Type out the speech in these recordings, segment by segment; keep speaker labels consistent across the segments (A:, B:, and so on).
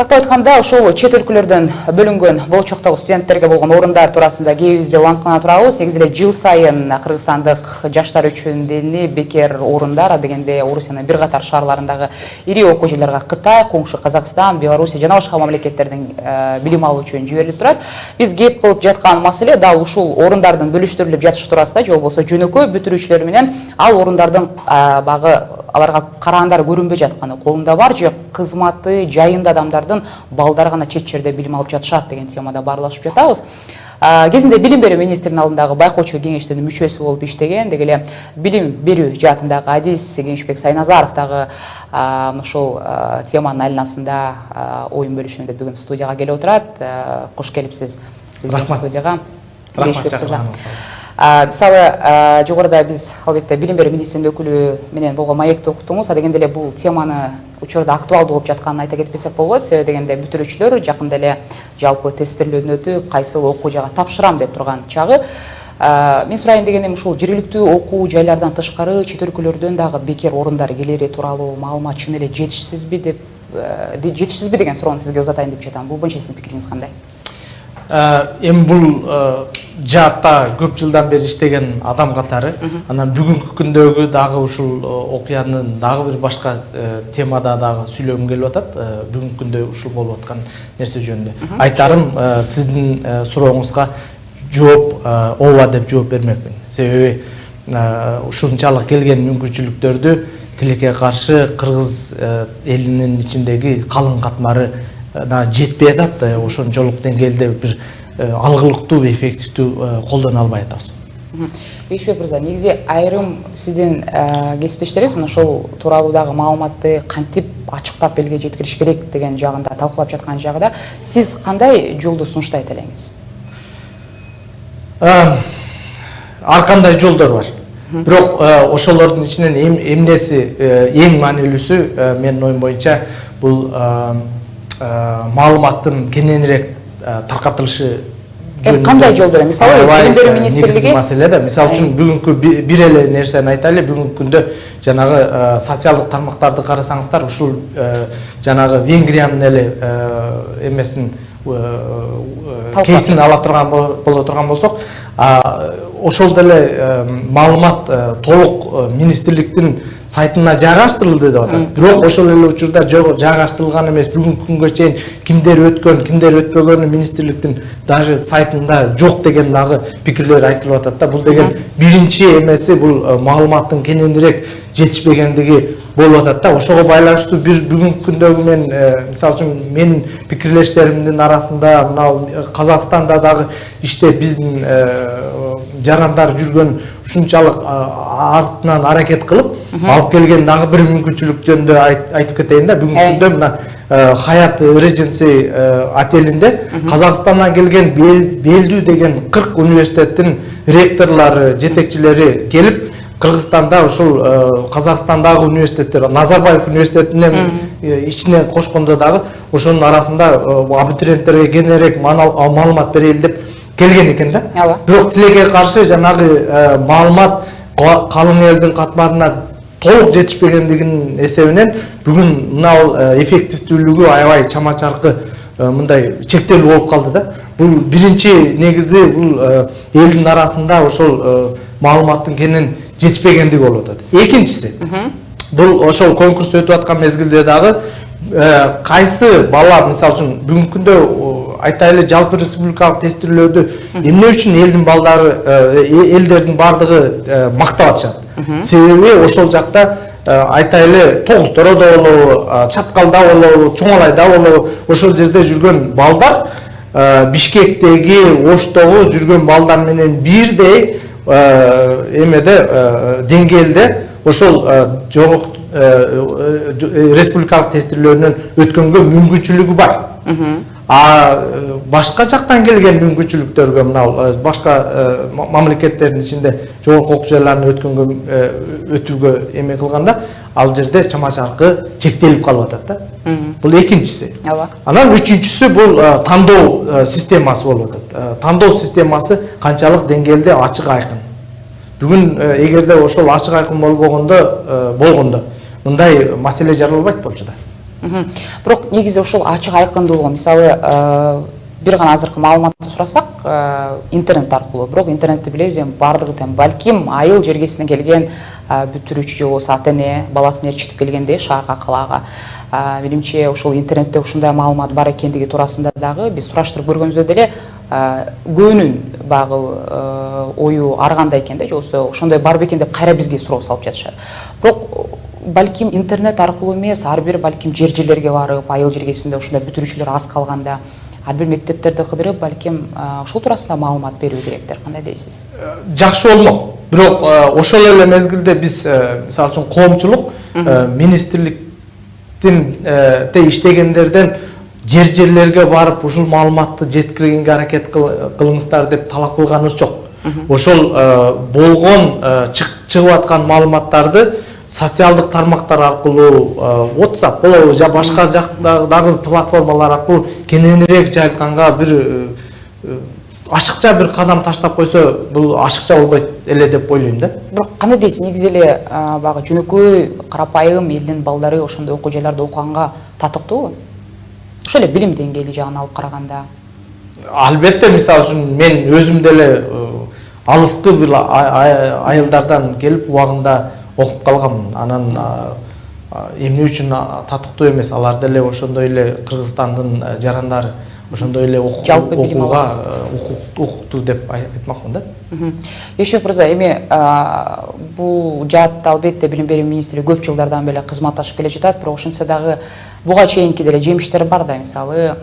A: Тактап айтканда, ошол чет өлкөлөрдөн бөлүнгөн болочоктогу студенттерге болгон орундар туурасында кээбизде уланткана турабыз. Негизи эле жыл сайын кыргызстандык жаштар үчүн дени бекер орундар, дегенде Орусиянын бир катар шаарларындагы ири окуу жайларга Кытай, коңшу Казакстан, Белоруссия жана башка мамлекеттердин билим алуу үчүн жиберилип турат. Биз кеп кылып жаткан маселе дал ушул орундардын бөлүштүрүлүп жатышы туурасында, же болбосо жөнөкөй бүтүрүүчүлөр менен ал орундардын багы аларга караандар көрүнбөй жатканы, колунда бар же кызматы жайында адамдардын балдары гана чет жерде билим алып жатышат деген темада баарлашып жатабыз. Кезинде билим берүү министринин алдындагы байкоочу кеңештин мүчөсү болуп иштеген, деги эле билим берүү жаатындагы адис Кеңешбек Сайназаров дагы ушул теманын айланасында оюн бөлүшөм деп бүгүн студияга келип отурат. Кош келипсиз биздин студияга. Мисалы, жогоруда биз албетте билим берүү министринин өкүлү менен болгон маекти уктуңуз, дегенде эле бул теманы учурда актуалдуу болуп жатканын айта кетпесек болбойт. Себеби дегенде бүтүрүүчүлөр жакында эле жалпы тесттөөлөрдөн өтүп, кайсыл окуу жайга тапшырам деп турган чагы. Мен сурайын дегеним, ушул жергиликтүү окуу жайлардан тышкары чет өлкөлөрдөн дагы бекер орундар келери тууралуу маалымат чын эле жетишсизби деген суроону сизге узатайын деп жатам. Бул боюнча сиздин пикириңиз кандай?
B: Эми бул жаатта көп жылдан бери иштеген адам катары, анан бүгүнкү күндөгү дагы ушул окуянын дагы бир башка темада дагы сүйлөгүм келип атат. Бүгүнкү күндө ушул болуп аткан нерсе жөнүндө айтарым, сиздин сурооңузга жооп ооба деп жооп бермекмин. Себеби ушунчалык келген мүмкүнчүлүктөрдү тилекке каршы кыргыз элинин ичиндеги калың катмары жетпей атат. Ошончолук деңгээлде бир алгылыктуу, эффективдүү колдоно албай атабыз.
A: Кеңешбек мырза, негизи айрым сиздин кесиптештериңиз ошол тууралуу дагы маалыматты кантип ачыктап элге жеткириш керек деген жагында талкуулап жаткан жагыда сиз кандай жолду сунуштайт элеңиз?
B: Ар кандай жолдор бар. Бирок ошолордун ичинен эмнеси эң маанилүүсү менин оюм боюнча бул маалыматтын кененирээк таркатылышы жөнүндө.
A: Кандай жолдор? Мисалы, билим берүү министрлиги
B: маселе да. Мисалы үчүн бүгүнкү бир эле нерсени айтайлы. Бүгүнкү күндө жанагы социалдык тармактарды карасаңыздар, ушул жанагы Венгриянын эле эмесин кейсин ала турган боло турган болсок, ошол деле маалымат толук министрликтин сайтына жайгаштырылды деп атат. Бирок ошол эле учурда жайгаштырылган эмес. Бүгүнкү күнгө чейин кимдер өткөн, кимдер өтпөгөнү министрликтин даже сайтында жок деген дагы пикирлер айтылып атат да. Бул деген биринчи эмеси бул маалыматтын кененирээк жетишпегендиги болуп атат да. Ошого байланыштуу бүгүнкү күндөгү мен мисалы үчүн менин пикирлештеримдин арасында мына Казакстанда дагы иштеп биздин жарандар жүргөн ушунчалык артынан аракет кылып алып келген дагы бир мүмкүнчүлүк жөнүндө айтып кетейин да. Бүгүнкү күндө мына Хаят Regency отелинде Казакстандан келген белдүү деген 40 университеттин ректорлору, жетекчилери келип Кыргызстанда ушул Казакстандагы университеттер, Назарбаев университетинин ичине кошкондо дагы ошонун арасында абитуриенттерге кененирээк маалымат берели деп келген экен да. Бирок тилекке каршы жанагы маалымат калың элдин катмарына толук жетишпегендигинин эсебинен бүгүн мына эффективдүүлүгү аябай чама-чаркы мындай чектелүү болуп калды да. Бул биринчи негизи бул элдин арасында ошол маалыматтын кенен жетишпегендиги болуп атат. Экинчиси бул ошол конкурс өтүп аткан мезгилде дагы кайсы бала, мисалы үчүн бүгүнкү күндө айтайлы жалпы республикалык тестирлөөдө эмне үчүн элдин балдары, элдердин бардыгы мактап атышат. Себеби ошол жакта айтайлы Тогуз-Тородо болобу, Чаткалда болобу, Чоңалайда болобу, ошол жерде жүргөн балдар Бишкектеги, Оштогу жүргөн балдар менен бирдей эмеде деңгээлде ошол жогорку республикалык тестирлөөнөн өткөнгө мүмкүнчүлүгү бар. Башка жактан келген мүмкүнчүлүктөргө, мына башка мамлекеттердин ичинде жогорку окуу жайларына өтүүгө эме кылганда, ал жерде чама-чаркы чектелип калып атат да. Бул экинчиси. Анан үчүнчүсү бул тандоо системасы болуп атат. Тандоо системасы канчалык деңгээлде ачык айкын. Бүгүн эгерде ошол ачык айкын болгондо мындай маселе жаралбайт болчу да.
A: Бирок негизи ушул ачык айкындуулугу мисалы бир гана азыркы маалыматты сурасак интернет аркылуу, бирок интернетти билебиз эми баардыгы тең балким айыл жергесине келген бүтүрүүчү же болбосо ата эне баласын ээрчитип келгенде шаарга калаага менимче ушул интернетте ушундай маалымат бар экендиги туурасында дагы биз сураштырып көргөнүбүздө деле көбүнүн багыл ою ар кандай экен да, же болбосо ошондой бар бекен деп кайра бизге суроо салып жатышат. Бирок балким интернет аркылуу эмес, ар бир балким жерлерге барып, айыл жергесинде ушундай бүтүрүүчүлөр аз калганда ар бир мектептерди кыдырып, балким ушул туурасында маалымат берүү керектир. Кандай дейсиз?
B: Жакшы болмок. Бирок ошол эле мезгилде биз мисалы үчүн коомчулук министрликтин иштегендерден жерлерге барып ушул маалыматты жеткиргенге аракет кылыңыздар деп талап кылганыбыз жок. Ошол болгон чыгып аткан маалыматтарды социалдык тармактар аркылуу, WhatsApp болобу же башка жактагы платформалар аркылуу кененирээк жайылтканга бир ашыкча бир кадам таштап койсо, бул ашыкча болбойт эле деп ойлойм да.
A: Бирок кандай дейсиз, негизи эле багы жөнөкөй карапайым элдин балдары ошондой окуу жайларда окуганга татыктуубу? Ошол эле билим деңгээли жагын алып караганда.
B: Албетте, мисалы үчүн мен өзүм деле алыскы бир айылдардан келип убагында окуп калганмын. Анан эмне үчүн татыктуу эмес, алар деле ошондой эле Кыргызстандын жарандары, ошондой эле окууга укуктуу деп айтмакмын да.
A: Ешмек мырза, эми бул жаатта албетте билим берүү министри көп жылдардан бери кызматташып келе жатат, бирок ошентсе дагы буга чейинки деле жемиштер бар да. Мисалы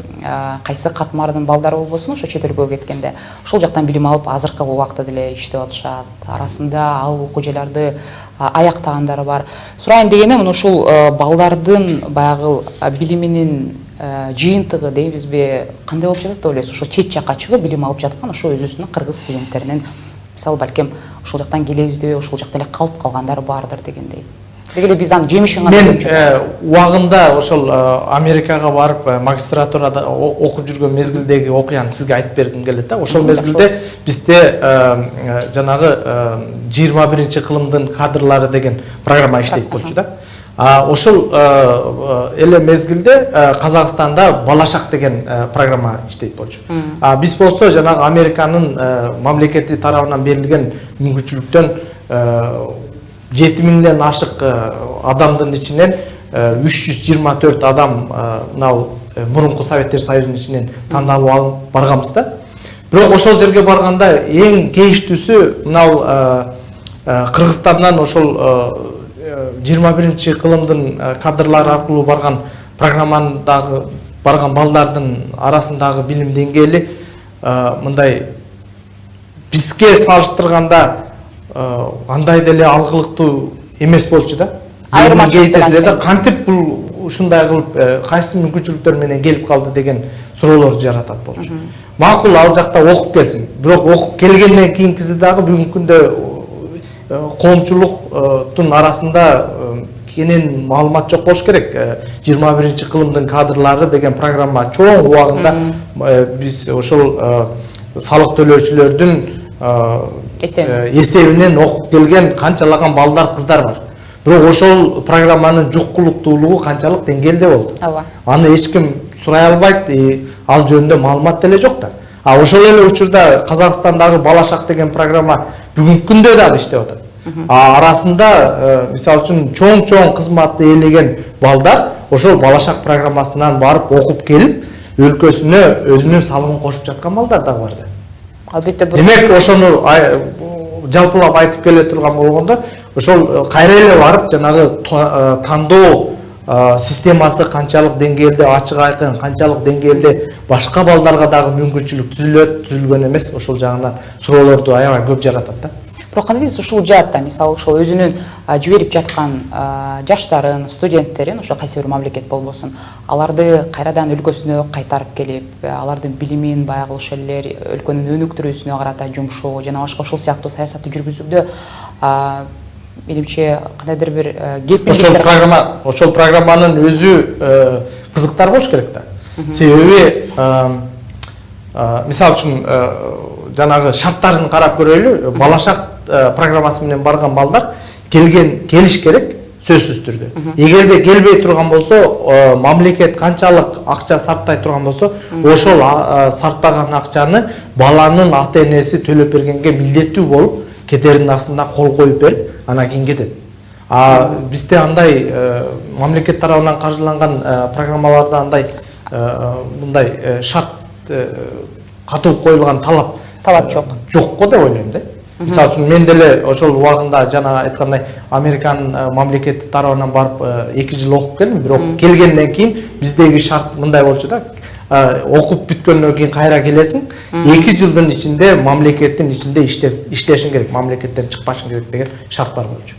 A: кайсы катмардын балдары болбосун, ошо чет өлкөгө кеткенде ошол жактан билим алып азыркы убакта деле иштеп атышат. Арасында ал окуу жайларды аяктагандары бар. Сурайын дегеним, ушул балдардын баягы билиминин жыйынтыгы дейбизби, кандай болуп жатат деп ойлойсуз? Ошо чет жакка чыгып билим алып жаткан ошо өзүбүздүн кыргыз студенттеринин, мисалы балким ушул жактан келебиз деп ушул жакта эле калып калгандар бардыр дегендей. Деги эле биз анын жемишин гана көрүп жатабыз.
B: Мен убагында ошол Америкага барып магистратурада окуп жүргөн мезгилдеги окуяны сизге айтып бергим келет да. Ошол мезгилде бизде жанагы 21 кылымдын кадрлары деген программа иштейт болчу да. Ошол эле мезгилде Казакстанда Балашак деген программа иштейт болчу. Биз болсо жанагы Американын мамлекети тарабынан берилген мүмкүнчүлүктөн 7000ден ашык адамдын ичинен 324 адам мынау мурунку Советтер Союзунун ичинен тандалып алып барганбыз да. Бирок ошол жерге барганда эң кейиштүүсү мынау Кыргызстандан ошол 21 кылымдын кадрлары аркылуу барган программадагы барган балдардын арасындагы билим деңгээли мындай бизге салыштырганда андай деле алгылыктуу эмес болчу да. Айырмачылык кантип бул ушундай кылып кайсы мүмкүнчүлүктөр менен келип калды деген суроолорду жаратат болчу. Макул ал жакта окуп келсин. Бирок окуп келгенден кийинкиси дагы бүгүнкү күндө коомчулуктун арасында кенен маалымат жок болуш керек. 21 кылымдын кадрлары деген программа чоң убагында биз ошол салык төлөөчүлөрдүн эсебинен окуп келген канчалаган балдар, кыздар бар. Бирок ошол программанын жуккулуктуулугу канчалык деңгээлде болду? Аны эч ким сурай албайт, ал жөнүндө маалымат деле жок да. Ошол эле учурда Казакстандагы Балашак деген программа бүгүнкү күндө дагы иштеп атат. Арасында мисалы үчүн чоң кызматты ээлеген балдар ошол Балашак программасынан барып окуп келип, өлкөсүнө өзүнүн салымын кошуп жаткан балдар дагы бар да.
A: Албетте
B: демек ошону жалпылап айтып келе турган болгондо ошол кайра эле барып жанагы тандоо системасы канчалык деңгээлде ачык айкын, канчалык деңгээлде башка балдарга дагы мүмкүнчүлүк түзүлгөн эмес, ошол жагынан суроолорду аябай көп жаратат да.
A: Бирок кандай дейсиз, ушул жаатта мисалы ошол өзүнүн жиберип жаткан жаштарын, студенттерин, ошо кайсы бир мамлекет болбосун, аларды кайрадан өлкөсүнө кайтарып келип, алардын билимин баягы ошол эле өлкөнүн өнүктүрүүсүнө карата жумшоо жана башка ошол сыяктуу саясатты жүргүзүүдө менимче кандайдыр бир кепилдиктер.
B: Ошол программанын өзү кызыктар болуш керек да. Себеби мисалы үчүн жанагы шарттарын карап көрөлү. Балашак программасы менен барган балдар келиш керек, сөзсүз түрдө. Эгерде келбей турган болсо, мамлекет канчалык акча сарптай турган болсо, ошол сарптаган акчаны баланын ата энеси төлөп бергенге милдеттүү болуп, кетеринин астына кол коюп берип, анан кийин кетет. Бизде андай мамлекет тарабынан каржыланган программаларда андай мындай шарт катуу коюлган талап жок го деп ойлойм да. Мисалы үчүн мен деле ошол убагында жана айткандай Американын мамлекети тарабынан барып 2 жыл окуп келдим, бирок келгенден кийин биздеги шарт мындай болчу да. Окуп бүткөндөн кийин кайра келесиң, 2 жылдын ичинде мамлекеттин ичинде иштешиң керек, мамлекеттен чыкпашың керек деген шарт бар болчу.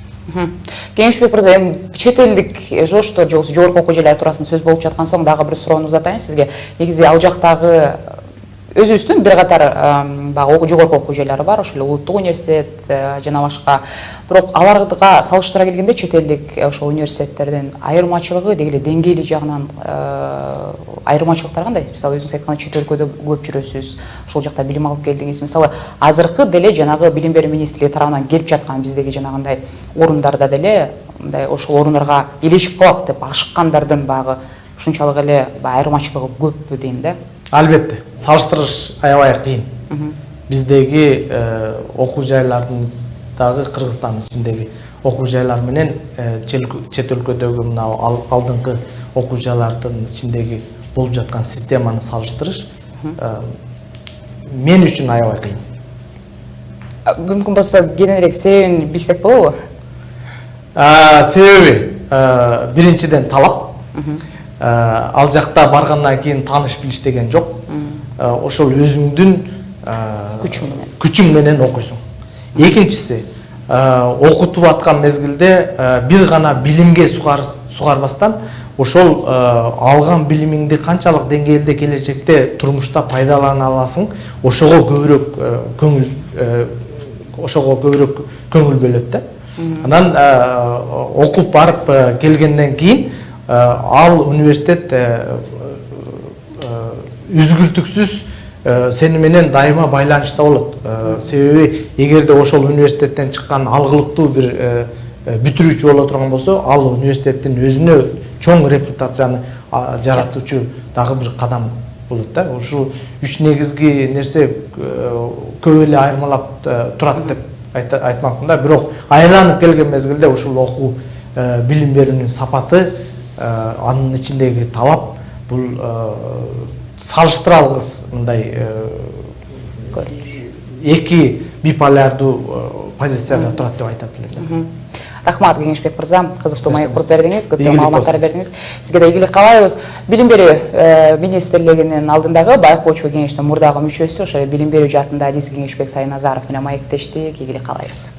A: Кеңешбек мырза, эми чет элдик жоштор же болбосо жогорку окуу жайлар туурасында сөз болуп жаткан соң дагы бир суроону узатайын сизге. Негизи ал жактагы өзүбүздүн бир катар багы жогорку окуу жайлары бар, ошол Улуттук университет жана башка. Бирок аларга салыштыра келгенде чет элдик ошол университеттердин айырмачылыгы деги эле деңгээли жагынан айырмачылыктар кандай? Мисалы өзүңүз айткандай чет өлкөдө көп жүрөсүз, ошол жакта билим алып келдиңиз. Мисалы азыркы деле жанагы билим берүү министрлиги тарабынан келип жаткан биздеги жанагындай орундарда деле мындай ошол орундарга элешип калак деп ашыккандардын багы ушунчалык эле айырмачылыгы көппү дейм да.
B: Албетте, салыштырыш аябай кыйын. Биздеги окуу жайлардын дагы Кыргызстандын ичиндеги окуу жайлар менен чет өлкөдөгү мына алдыңкы окуу жайлардын ичиндеги болуп жаткан системаны салыштырыш мен үчүн аябай кыйын.
A: Мүмкүн болсо кененирээк себебин билсек болобу?
B: Себеби биринчиден талап. Ал жакта баргандан кийин тааныш билиш деген жок. Ошол өзүңдүн күчүң менен окуйсуң. Экинчиси, окутуп аткан мезгилде бир гана билимге сугарбастан, ошол алган билимиңди канчалык деңгээлде келечекте турмушта пайдалана аласың, ошого көбүрөөк көңүл бөлөт да. Анан окуп барып келгенден кийин ал университет үзгүлтүксүз сени менен дайыма байланышта болот. Себеби эгерде ошол университеттен чыккан алгылыктуу бир бүтүрүүчү боло турган болсо, ал университеттин өзүнө чоң репутацияны жаратуучу дагы бир кадам болот да. Ушул үч негизги нерсе көп эле айырмалап турат деп айтмакмын да. Бирок айланып келген мезгилде ушул окуу билим берүүнүн сапаты, анын ичиндеги талап бул салыштыра алгыс мындай эки биполярдуу позицияда турат деп айтат элем.
A: Рахмат, Кеңешбек мырза, кызыктуу маек куруп бердиңиз, көптөгөн маалыматтар бердиңиз. Сизге да ийгилик каалайбыз. Билим берүү министрлигинин алдындагы байкоочу кеңештин мурдагы мүчөсү, ошо билим берүү жаатында адис Кеңешбек Сайназаров менен маектештик. Ийгилик каалайбыз.